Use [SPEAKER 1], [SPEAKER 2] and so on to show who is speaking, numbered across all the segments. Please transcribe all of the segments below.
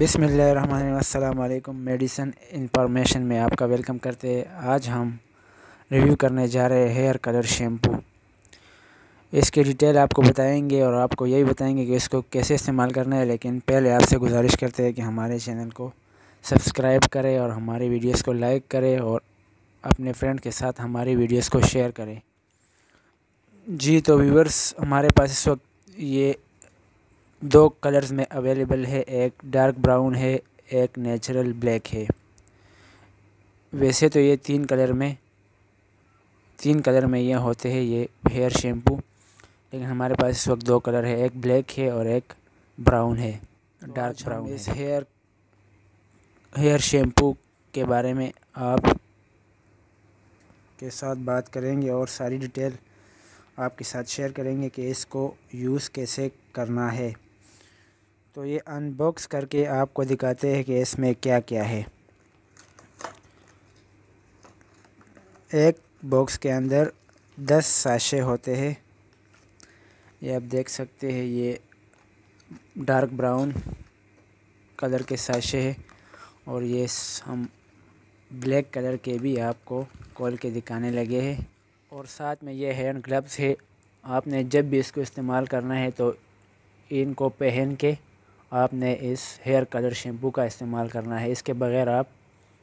[SPEAKER 1] بسم اللہ الرحمن الرحیم۔ السلام علیکم۔ میڈیسن انفارمیشن میں آپ کا ویلکم کرتے ہیں۔ آج ہم ریویو کرنے جا رہے ہیں ہیئر کلر شیمپو۔ اس کی ڈیٹیل آپ کو بتائیں گے اور آپ کو یہی بتائیں گے کہ اس کو کیسے استعمال کرنا ہے، لیکن پہلے آپ سے گزارش کرتے ہیں کہ ہمارے چینل کو سبسکرائب کریں اور ہماری ویڈیوز کو لائک کریں اور اپنے فرینڈ کے ساتھ ہماری ویڈیوز کو شیئر کریں۔ جی تو ویورز، ہمارے پاس اس وقت یہ دو کلرز میں اویلیبل ہے، ایک ڈارک براؤن ہے، ایک نیچرل بلیک ہے۔ ویسے تو یہ تین کلر میں یہ ہوتے ہیں یہ ہیئر شیمپو، لیکن ہمارے پاس اس وقت دو کلر ہے، ایک بلیک ہے اور ایک براؤن ہے، ڈارک براؤن ہے۔ اس ہیئر شیمپو کے بارے میں آپ کے ساتھ بات کریں گے اور ساری ڈیٹیل آپ کے ساتھ شیئر کریں گے کہ اس کو یوز کیسے کرنا ہے۔ تو یہ ان باکس کر کے آپ کو دکھاتے ہیں کہ اس میں کیا کیا ہے۔ ایک باکس کے اندر 10 ساشے ہوتے ہیں، یہ آپ دیکھ سکتے ہیں۔ یہ ڈارک براؤن کلر کے ساشے ہیں اور یہ ہم بلیک کلر کے بھی آپ کو کھول کے دکھانے لگے ہیں، اور ساتھ میں یہ ہینڈ گلوز ہے۔ آپ نے جب بھی اس کو استعمال کرنا ہے تو ان کو پہن کے آپ نے اس ہیئر کلر شیمپو کا استعمال کرنا ہے، اس کے بغیر آپ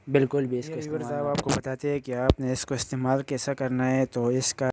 [SPEAKER 1] بالکل بھی اس کو استعمال نہ کریں۔ آپ کو بتاتے ہیں کہ آپ نے اس کو استعمال کیسا کرنا ہے۔ تو اس کا